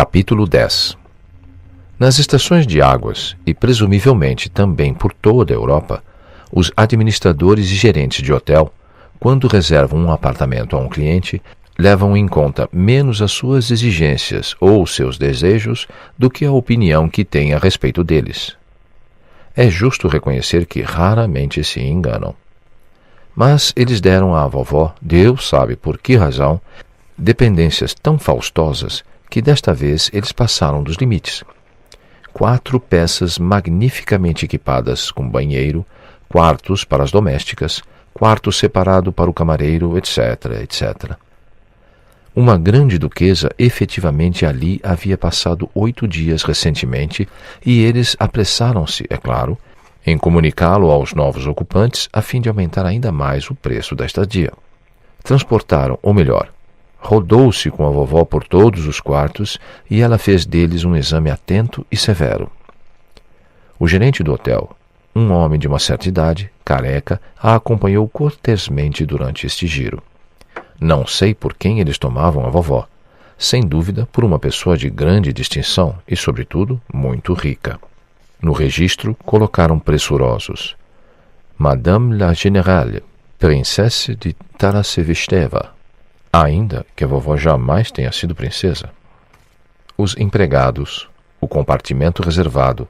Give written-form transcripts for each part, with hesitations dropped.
Capítulo 10. Nas estações de águas, e presumivelmente também por toda a Europa, os administradores e gerentes de hotel, quando reservam um apartamento a um cliente, levam em conta menos as suas exigências ou seus desejos do que a opinião que têm a respeito deles. É justo reconhecer que raramente se enganam. Mas eles deram à vovó, Deus sabe por que razão, dependências tão faustosas que desta vez eles passaram dos limites. 4 peças magnificamente equipadas com banheiro, quartos para as domésticas, quarto separado para o camareiro, etc., etc. Uma grande duquesa efetivamente ali havia passado 8 dias recentemente e eles apressaram-se, é claro, em comunicá-lo aos novos ocupantes a fim de aumentar ainda mais o preço da estadia. Transportaram, ou melhor, rodou-se com a vovó por todos os quartos e ela fez deles um exame atento e severo. O gerente do hotel, um homem de uma certa idade, careca, a acompanhou cortesmente durante este giro. Não sei por quem eles tomavam a vovó. Sem dúvida, por uma pessoa de grande distinção e, sobretudo, muito rica. No registro, colocaram pressurosos: Madame la Générale, Princesse de Tarasevesteva. Ainda que a vovó jamais tenha sido princesa. Os empregados, o compartimento reservado,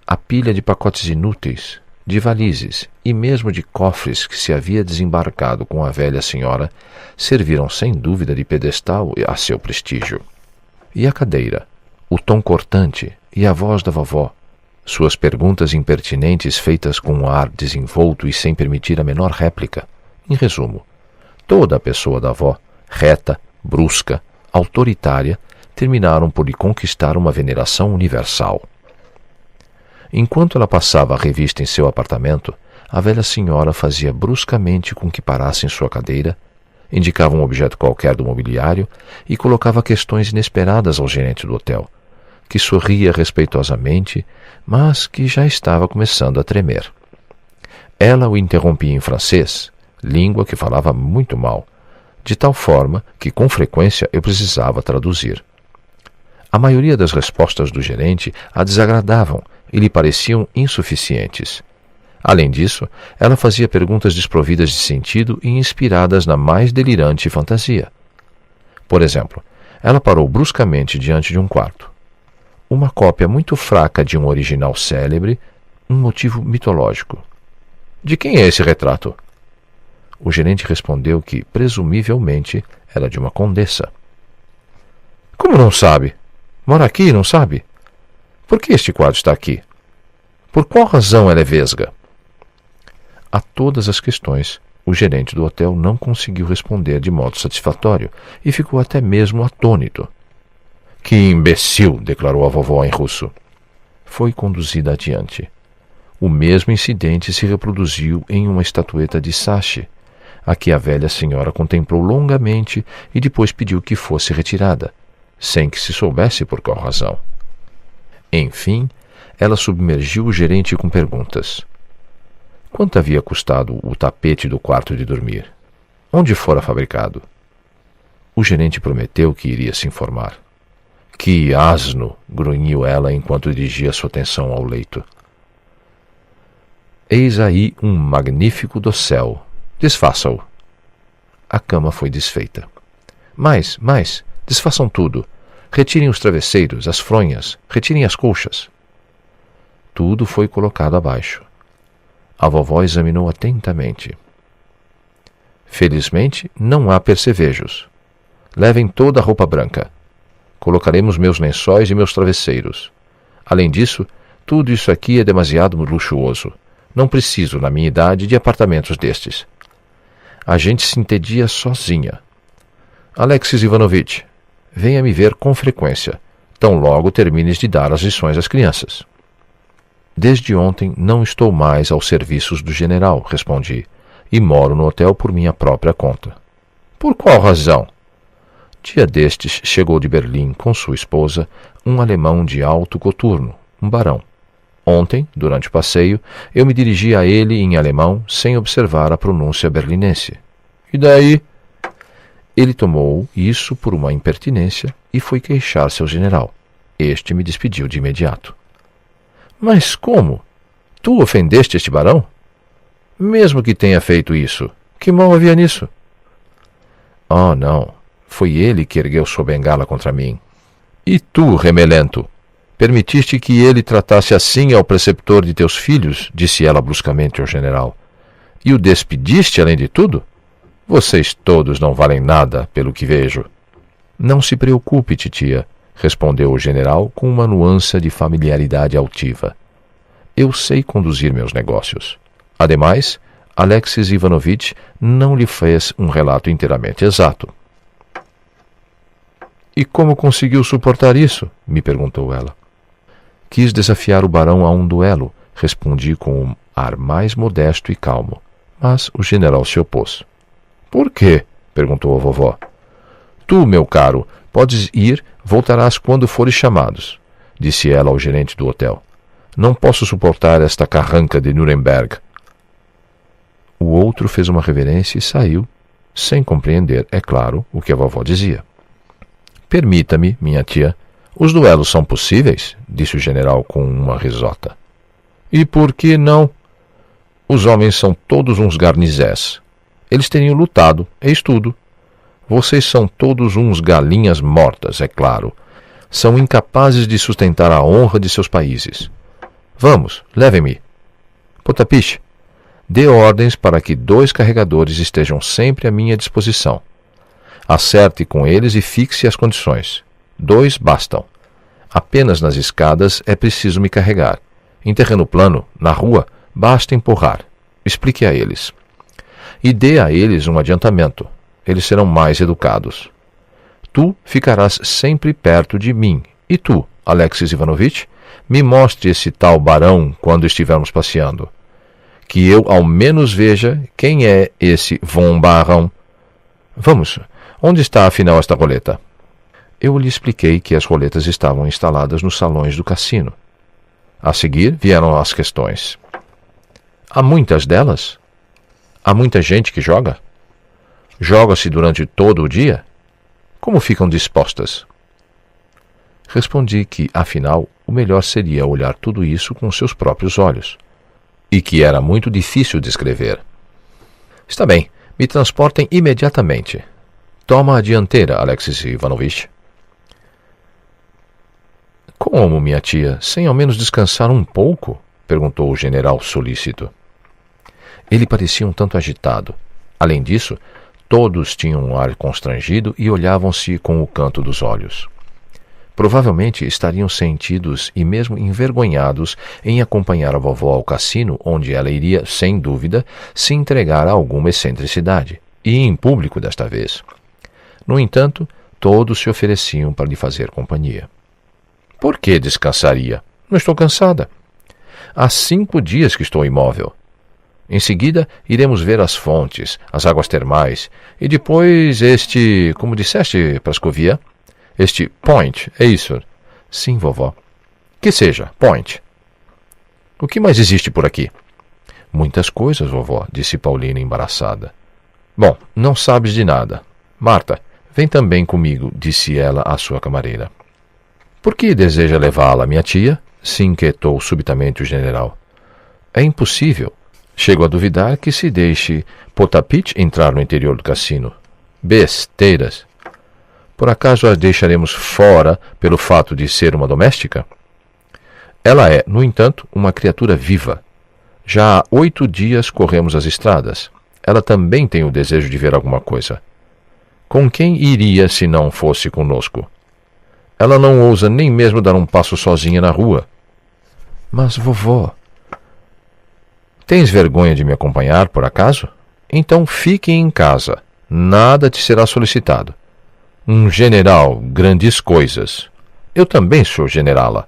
a pilha de pacotes inúteis, de valizes e mesmo de cofres que se havia desembarcado com a velha senhora serviram sem dúvida de pedestal a seu prestígio. E a cadeira, o tom cortante e a voz da vovó, suas perguntas impertinentes feitas com um ar desenvolto e sem permitir a menor réplica. Em resumo, toda a pessoa da avó, reta, brusca, autoritária, terminaram por lhe conquistar uma veneração universal. Enquanto ela passava a revista em seu apartamento, a velha senhora fazia bruscamente com que parasse em sua cadeira, indicava um objeto qualquer do mobiliário e colocava questões inesperadas ao gerente do hotel, que sorria respeitosamente, mas que já estava começando a tremer. Ela o interrompia em francês, língua que falava muito mal, de tal forma que com frequência eu precisava traduzir. A maioria das respostas do gerente a desagradavam e lhe pareciam insuficientes. Além disso, ela fazia perguntas desprovidas de sentido e inspiradas na mais delirante fantasia. Por exemplo, ela parou bruscamente diante de um quarto. Uma cópia muito fraca de um original célebre, um motivo mitológico. De quem é esse retrato? O gerente respondeu que, presumivelmente, era de uma condessa. Como não sabe? Mora aqui e não sabe? Por que este quadro está aqui? Por qual razão ela é vesga? A todas as questões, o gerente do hotel não conseguiu responder de modo satisfatório e ficou até mesmo atônito. Que imbecil! Declarou a vovó em russo. Foi conduzida adiante. O mesmo incidente se reproduziu em uma estatueta de Sachi, a que a velha senhora contemplou longamente e depois pediu que fosse retirada, sem que se soubesse por qual razão. Enfim, ela submergiu o gerente com perguntas. Quanto havia custado o tapete do quarto de dormir? Onde fora fabricado? O gerente prometeu que iria se informar. Que asno! Grunhiu ela enquanto dirigia sua atenção ao leito. Eis aí um magnífico dossel. Desfaça-o. A cama foi desfeita. Mais, desfaçam tudo. Retirem os travesseiros, as fronhas, retirem as colchas. Tudo foi colocado abaixo. A vovó examinou atentamente. Felizmente, não há percevejos. Levem toda a roupa branca. Colocaremos meus lençóis e meus travesseiros. Além disso, tudo isso aqui é demasiado luxuoso. Não preciso, na minha idade, de apartamentos destes. A gente se entedia sozinha. Alexis Ivanovitch, venha me ver com frequência, tão logo termines de dar as lições às crianças. Desde ontem não estou mais aos serviços do general, respondi, e moro no hotel por minha própria conta. Por qual razão? Dia destes chegou de Berlim com sua esposa um alemão de alto coturno, um barão. Ontem, durante o passeio, eu me dirigi a ele em alemão sem observar a pronúncia berlinense. E daí? Ele tomou isso por uma impertinência e foi queixar-se ao general. Este me despediu de imediato. Mas como? Tu ofendeste este barão? Mesmo que tenha feito isso, que mal havia nisso? Oh, não. Foi ele que ergueu sua bengala contra mim. E tu, remelento, permitiste que ele tratasse assim ao preceptor de teus filhos? Disse ela bruscamente ao general. E o despediste, além de tudo? Vocês todos não valem nada, pelo que vejo. Não se preocupe, titia, respondeu o general com uma nuance de familiaridade altiva. Eu sei conduzir meus negócios. Ademais, Alexis Ivanovitch não lhe fez um relato inteiramente exato. E como conseguiu suportar isso? Me perguntou ela. Quis desafiar o barão a um duelo, respondi com um ar mais modesto e calmo, mas o general se opôs. Por quê? Perguntou a vovó. Tu, meu caro, podes ir, voltarás quando fores chamados, disse ela ao gerente do hotel. Não posso suportar esta carranca de Nuremberg. O outro fez uma reverência e saiu, sem compreender, é claro, o que a vovó dizia. Permita-me, minha tia, os duelos são possíveis? Disse o general com uma risota. E por que não? Os homens são todos uns garnizés. Eles teriam lutado, eis tudo. Vocês são todos uns galinhas mortas, é claro. São incapazes de sustentar a honra de seus países. Vamos, levem-me. Potapich, dê ordens para que 2 carregadores estejam sempre à minha disposição. Acerte com eles e fixe as condições. 2 bastam. Apenas nas escadas é preciso me carregar. Em terreno plano, na rua, basta empurrar. Explique a eles. E dê a eles um adiantamento. Eles serão mais educados. Tu ficarás sempre perto de mim. E tu, Alexis Ivanovitch, me mostre esse tal barão quando estivermos passeando. Que eu ao menos veja quem é esse von Barão. Vamos, onde está afinal esta roleta? Eu lhe expliquei que as roletas estavam instaladas nos salões do cassino. A seguir vieram as questões. Há muitas delas? Há muita gente que joga? Joga-se durante todo o dia? Como ficam dispostas? Respondi que, afinal, o melhor seria olhar tudo isso com seus próprios olhos, e que era muito difícil descrever. Está bem, me transportem imediatamente. Toma a dianteira, Alexis Ivanovitch. Como, minha tia, sem ao menos descansar um pouco? Perguntou o general solícito. Ele parecia um tanto agitado. Além disso, todos tinham um ar constrangido e olhavam-se com o canto dos olhos. Provavelmente estariam sentidos e mesmo envergonhados em acompanhar a vovó ao cassino, onde ela iria, sem dúvida, se entregar a alguma excentricidade, e em público desta vez. No entanto, todos se ofereciam para lhe fazer companhia. Por que descansaria? Não estou cansada. Há 5 dias que estou imóvel. Em seguida, iremos ver as fontes, as águas termais, e depois como disseste, Praskovia? Este Point, é isso? Sim, vovó. Que seja, Point. O que mais existe por aqui? Muitas coisas, vovó, disse Paulina embaraçada. Bom, não sabes de nada. Marta, vem também comigo, disse ela à sua camareira. Por que deseja levá-la, minha tia? Se inquietou subitamente o general. É impossível. Chego a duvidar que se deixe Potapich entrar no interior do cassino. Besteiras. Por acaso a deixaremos fora pelo fato de ser uma doméstica? Ela é, no entanto, uma criatura viva. Já há 8 dias corremos as estradas. Ela também tem o desejo de ver alguma coisa. Com quem iria se não fosse conosco? Ela não ousa nem mesmo dar um passo sozinha na rua. Mas, vovó... Tens vergonha de me acompanhar, por acaso? Então fique em casa. Nada te será solicitado. Um general, grandes coisas. Eu também sou generala.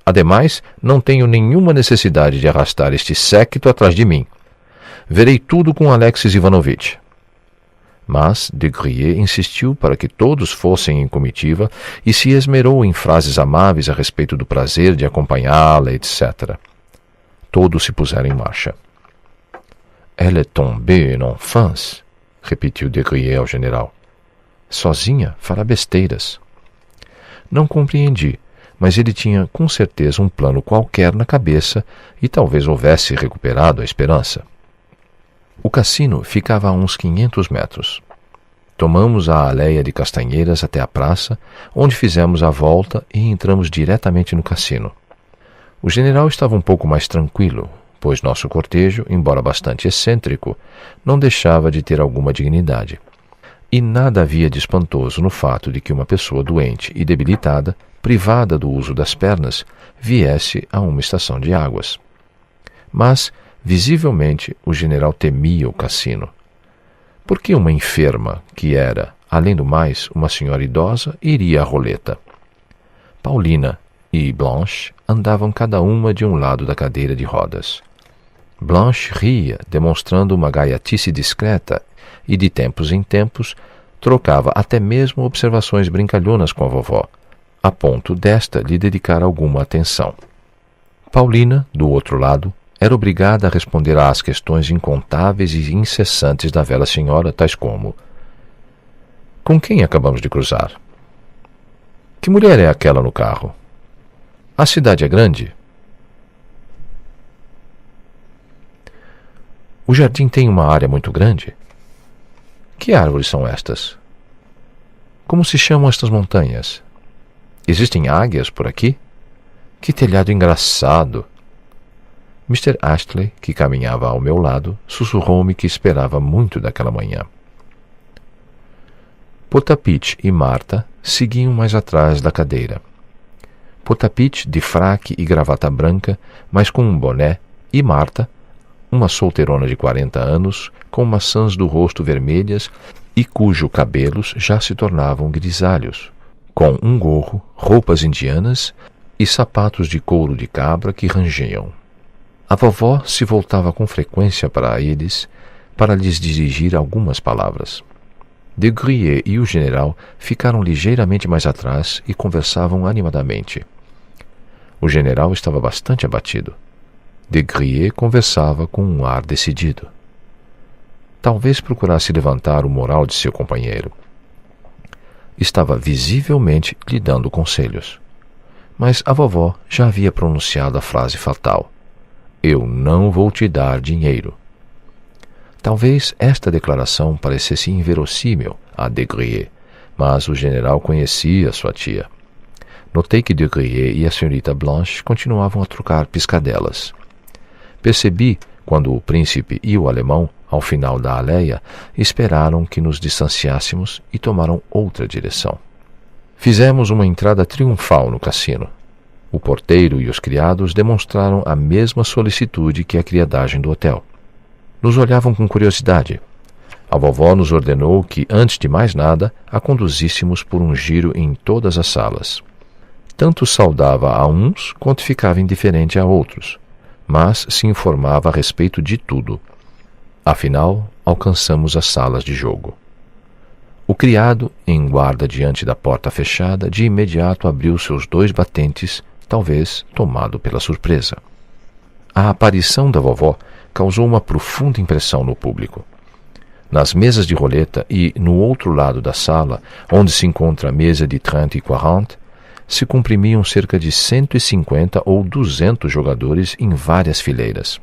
Ademais, não tenho nenhuma necessidade de arrastar este séquito atrás de mim. Verei tudo com Alexis Ivanovitch. Mas de Grier insistiu para que todos fossem em comitiva e se esmerou em frases amáveis a respeito do prazer de acompanhá-la, etc. Todos se puseram em marcha. Elle est tombée en enfance, repetiu de Grier ao general. Sozinha, fará besteiras. Não compreendi, mas ele tinha com certeza um plano qualquer na cabeça e talvez houvesse recuperado a esperança. O cassino ficava a uns 500 metros. Tomamos a aléia de castanheiras até a praça, onde fizemos a volta e entramos diretamente no cassino. O general estava um pouco mais tranquilo, pois nosso cortejo, embora bastante excêntrico, não deixava de ter alguma dignidade. E nada havia de espantoso no fato de que uma pessoa doente e debilitada, privada do uso das pernas, viesse a uma estação de águas. Mas, visivelmente, o general temia o cassino. Por que uma enferma, que era, além do mais, uma senhora idosa, iria à roleta? Paulina e Blanche andavam cada uma de um lado da cadeira de rodas. Blanche ria, demonstrando uma gaiatice discreta, e de tempos em tempos trocava até mesmo observações brincalhonas com a vovó, a ponto desta lhe dedicar alguma atenção. Paulina, do outro lado, era obrigada a responder às questões incontáveis e incessantes da velha senhora, tais como: com quem acabamos de cruzar? Que mulher é aquela no carro? A cidade é grande? O jardim tem uma área muito grande? Que árvores são estas? Como se chamam estas montanhas? Existem águias por aqui? Que telhado engraçado! Mr. Astley, que caminhava ao meu lado, sussurrou-me que esperava muito daquela manhã. Potapitch e Marta seguiam mais atrás da cadeira. Potapitch de fraque e gravata branca, mas com um boné, e Marta, uma solteirona de 40 anos, com maçãs do rosto vermelhas e cujos cabelos já se tornavam grisalhos, com um gorro, roupas indianas e sapatos de couro de cabra que rangiam. A vovó se voltava com frequência para eles para lhes dirigir algumas palavras. Degrye e o general ficaram ligeiramente mais atrás e conversavam animadamente. O general estava bastante abatido. Degrye conversava com um ar decidido. Talvez procurasse levantar o moral de seu companheiro. Estava visivelmente lhe dando conselhos. Mas a vovó já havia pronunciado a frase fatal: eu não vou te dar dinheiro. Talvez esta declaração parecesse inverossímil a Degrye, mas o general conhecia sua tia. Notei que Degrye e a senhorita Blanche continuavam a trocar piscadelas. Percebi quando o príncipe e o alemão, ao final da aléia, esperaram que nos distanciássemos e tomaram outra direção. Fizemos uma entrada triunfal no cassino. O porteiro e os criados demonstraram a mesma solicitude que a criadagem do hotel. Nos olhavam com curiosidade. A vovó nos ordenou que, antes de mais nada, a conduzíssemos por um giro em todas as salas. Tanto saudava a uns quanto ficava indiferente a outros, mas se informava a respeito de tudo. Afinal, alcançamos as salas de jogo. O criado, em guarda diante da porta fechada, de imediato abriu seus 2 batentes, talvez tomado pela surpresa. A aparição da vovó causou uma profunda impressão no público. Nas mesas de roleta e no outro lado da sala, onde se encontra a mesa de 30 e 40, se comprimiam cerca de 150 ou 200 jogadores em várias fileiras.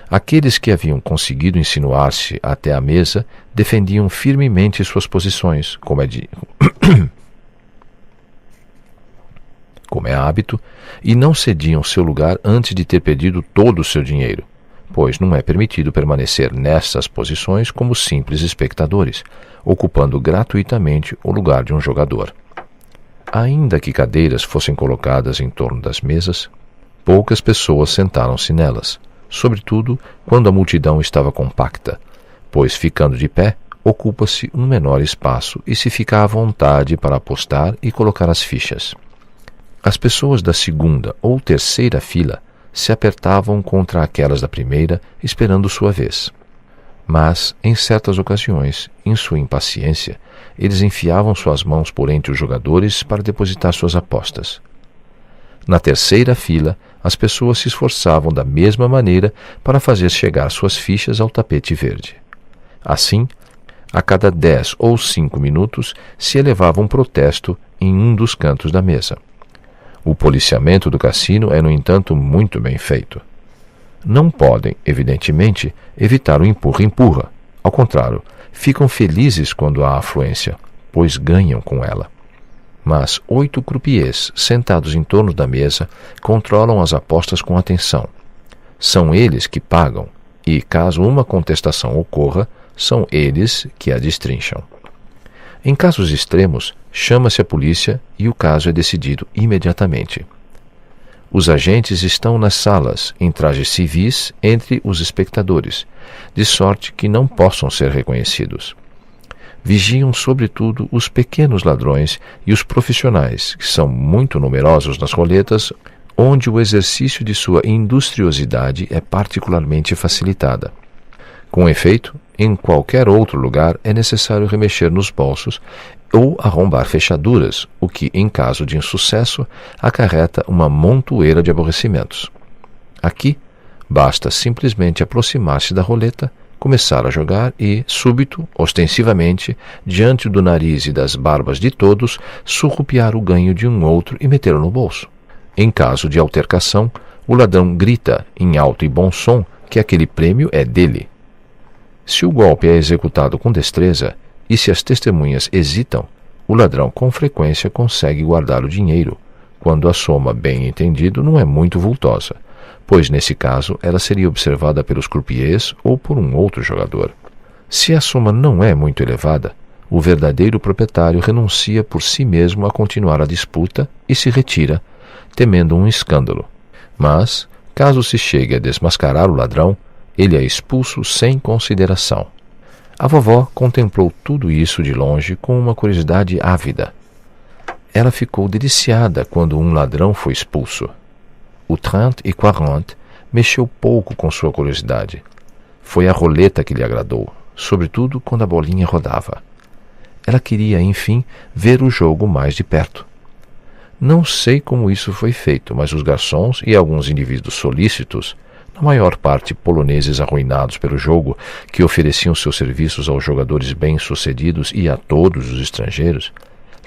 Aqueles que haviam conseguido insinuar-se até a mesa defendiam firmemente suas posições, como é hábito, e não cediam seu lugar antes de ter perdido todo o seu dinheiro, pois não é permitido permanecer nessas posições como simples espectadores, ocupando gratuitamente o lugar de um jogador. Ainda que cadeiras fossem colocadas em torno das mesas, poucas pessoas sentaram-se nelas, sobretudo quando a multidão estava compacta, pois, ficando de pé, ocupa-se um menor espaço e se fica à vontade para apostar e colocar as fichas. As pessoas da segunda ou terceira fila se apertavam contra aquelas da primeira, esperando sua vez. Mas, em certas ocasiões, em sua impaciência, eles enfiavam suas mãos por entre os jogadores para depositar suas apostas. Na terceira fila, as pessoas se esforçavam da mesma maneira para fazer chegar suas fichas ao tapete verde. Assim, A cada 10 ou 5 minutos se elevava um protesto em um dos cantos da mesa. O policiamento do cassino é, no entanto, muito bem feito. Não podem, evidentemente, evitar o empurra-empurra. Ao contrário, ficam felizes quando há afluência, pois ganham com ela. Mas 8 croupiers sentados em torno da mesa controlam as apostas com atenção. São eles que pagam e, caso uma contestação ocorra, são eles que a destrincham. Em casos extremos, chama-se a polícia e o caso é decidido imediatamente. Os agentes estão nas salas, em trajes civis, entre os espectadores, de sorte que não possam ser reconhecidos. Vigiam, sobretudo, os pequenos ladrões e os profissionais, que são muito numerosos nas roletas, onde o exercício de sua industriosidade é particularmente facilitada. Com efeito, em qualquer outro lugar é necessário remexer nos bolsos ou arrombar fechaduras, o que, em caso de insucesso, acarreta uma montoeira de aborrecimentos. Aqui, basta simplesmente aproximar-se da roleta, começar a jogar e, súbito, ostensivamente, diante do nariz e das barbas de todos, surrupiar o ganho de um outro e metê-lo no bolso. Em caso de altercação, o ladrão grita, em alto e bom som, que aquele prêmio é dele. Se o golpe é executado com destreza, e se as testemunhas hesitam, o ladrão com frequência consegue guardar o dinheiro, quando a soma, bem entendido, não é muito vultosa, pois nesse caso ela seria observada pelos croupiers ou por um outro jogador. Se a soma não é muito elevada, o verdadeiro proprietário renuncia por si mesmo a continuar a disputa e se retira, temendo um escândalo. Mas, caso se chegue a desmascarar o ladrão, ele é expulso sem consideração. A vovó contemplou tudo isso de longe com uma curiosidade ávida. Ela ficou deliciada quando um ladrão foi expulso. O 30 e 40 mexeu pouco com sua curiosidade. Foi a roleta que lhe agradou, sobretudo quando a bolinha rodava. Ela queria, enfim, ver o jogo mais de perto. Não sei como isso foi feito, mas os garçons e alguns indivíduos solícitos, na maior parte poloneses arruinados pelo jogo, que ofereciam seus serviços aos jogadores bem-sucedidos e a todos os estrangeiros,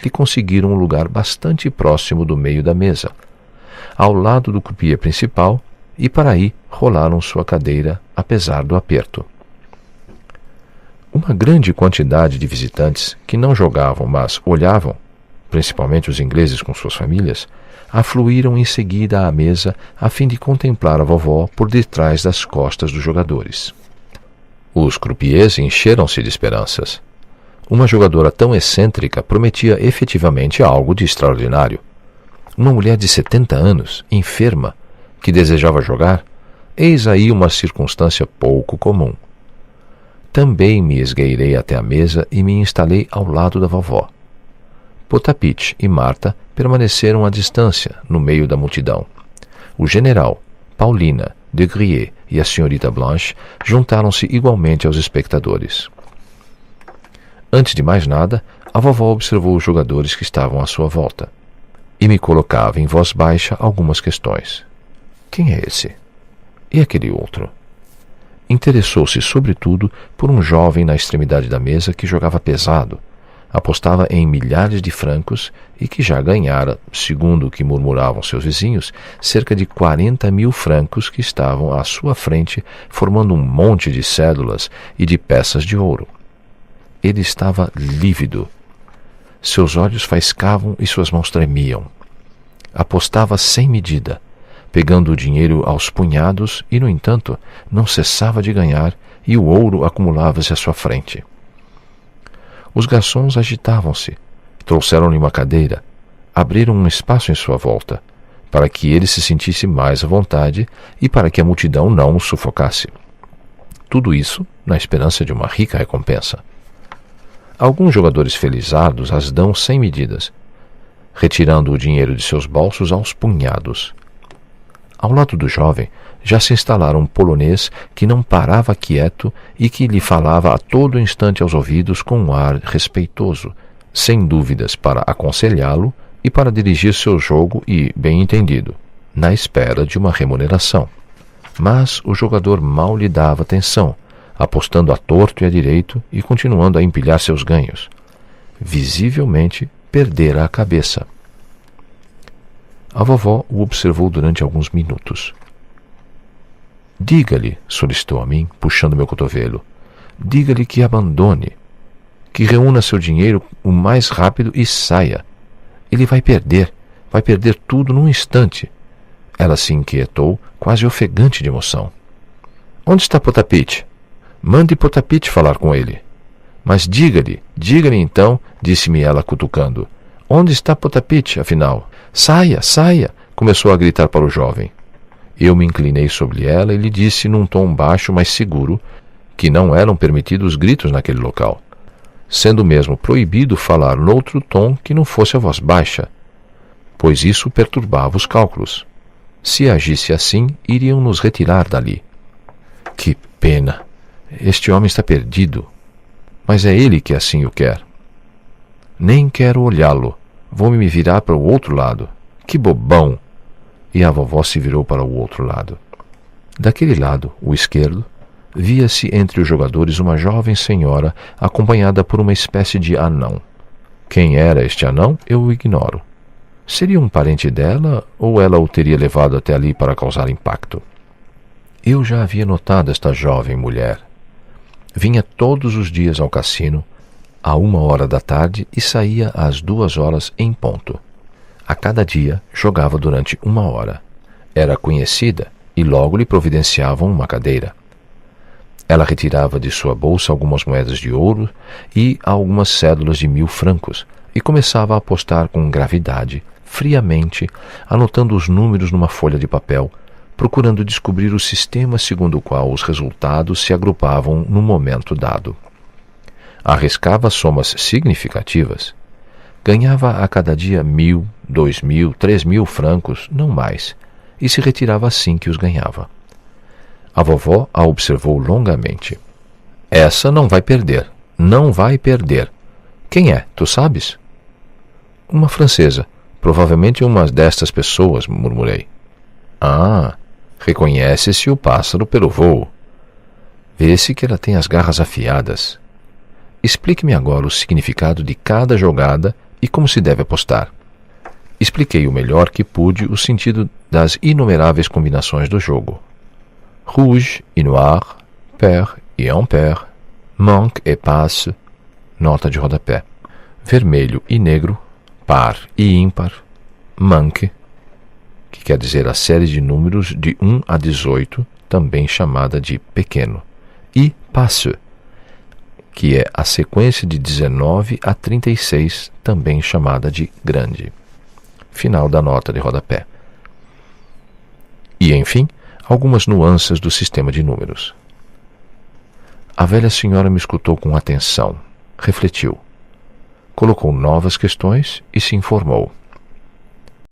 lhe conseguiram um lugar bastante próximo do meio da mesa, ao lado do croupier principal, e para aí rolaram sua cadeira, apesar do aperto. Uma grande quantidade de visitantes, que não jogavam, mas olhavam, principalmente os ingleses com suas famílias, afluíram em seguida à mesa a fim de contemplar a vovó por detrás das costas dos jogadores. Os croupiers encheram-se de esperanças. Uma jogadora tão excêntrica prometia efetivamente algo de extraordinário. Uma mulher de 70 anos, enferma, que desejava jogar, eis aí uma circunstância pouco comum. Também me esgueirei até a mesa e me instalei ao lado da vovó. Potapitch e Marta permaneceram à distância, no meio da multidão. O general, Paulina, de Grier e a senhorita Blanche juntaram-se igualmente aos espectadores. Antes de mais nada, a vovó observou os jogadores que estavam à sua volta e me colocava em voz baixa algumas questões. Quem é esse? E aquele outro? Interessou-se, sobretudo, por um jovem na extremidade da mesa que jogava pesado, apostava em milhares de francos e que já ganhara, segundo o que murmuravam seus vizinhos, cerca de 40.000 francos que estavam à sua frente, formando um monte de cédulas e de peças de ouro. Ele estava lívido. Seus olhos faiscavam e suas mãos tremiam. Apostava sem medida, pegando o dinheiro aos punhados e, no entanto, não cessava de ganhar e o ouro acumulava-se à sua frente. Os garçons agitavam-se, trouxeram-lhe uma cadeira, abriram um espaço em sua volta, para que ele se sentisse mais à vontade e para que a multidão não o sufocasse. Tudo isso na esperança de uma rica recompensa. Alguns jogadores felizardos as dão sem medidas, retirando o dinheiro de seus bolsos aos punhados. Ao lado do jovem já se instalara um polonês que não parava quieto e que lhe falava a todo instante aos ouvidos com um ar respeitoso, sem dúvidas para aconselhá-lo e para dirigir seu jogo e, bem entendido, na espera de uma remuneração. Mas o jogador mal lhe dava atenção, apostando a torto e a direito e continuando a empilhar seus ganhos. Visivelmente perdera a cabeça. A vovó o observou durante alguns minutos. Diga-lhe, solicitou a mim, puxando meu cotovelo. Diga-lhe que abandone, que reúna seu dinheiro o mais rápido e saia. Ele vai perder tudo num instante. Ela se inquietou, quase ofegante de emoção. Onde está Potapite? Mande Potapite falar com ele. Mas diga-lhe então, disse-me ela cutucando. Onde está Potapite, afinal? Saia, saia! Começou a gritar para o jovem. Eu me inclinei sobre ela e lhe disse num tom baixo, mas seguro, que não eram permitidos gritos naquele local, sendo mesmo proibido falar noutro tom que não fosse a voz baixa, pois isso perturbava os cálculos. Se agisse assim, iriam nos retirar dali. Que pena! Este homem está perdido. Mas é ele que assim o quer. Nem quero olhá-lo. Vou me virar para o outro lado. Que bobão! E a vovó se virou para o outro lado. Daquele lado, o esquerdo, via-se entre os jogadores uma jovem senhora acompanhada por uma espécie de anão. Quem era este anão, eu o ignoro. Seria um parente dela ou ela o teria levado até ali para causar impacto? Eu já havia notado esta jovem mulher. Vinha todos os dias ao cassino, à 1h da tarde e saía às 2h em ponto. A cada dia jogava durante 1 hora. Era conhecida e logo lhe providenciavam uma cadeira. Ela retirava de sua bolsa algumas moedas de ouro e algumas cédulas de 1000 francos e começava a apostar com gravidade, friamente, anotando os números numa folha de papel, procurando descobrir o sistema segundo o qual os resultados se agrupavam no momento dado. Arriscava somas significativas. Ganhava a cada dia 1000, 2000, 3000 francos, não mais, e se retirava assim que os ganhava. A vovó a observou longamente. Essa não vai perder, não vai perder. Quem é, tu sabes? Uma francesa, provavelmente uma destas pessoas, murmurei. Ah, reconhece-se o pássaro pelo voo. Vê-se que ela tem as garras afiadas. Explique-me agora o significado de cada jogada e como se deve apostar. Expliquei o melhor que pude o sentido das inumeráveis combinações do jogo. Rouge e noir, pair e impair, manque et passe, nota de rodapé. Vermelho e negro, par e ímpar, manque, que quer dizer a série de números de 1 a 18, também chamada de pequeno, e passe, que é a sequência de 19 a 36, também chamada de grande. Final da nota de rodapé. E, enfim, algumas nuances do sistema de números. A velha senhora me escutou com atenção, refletiu, colocou novas questões e se informou.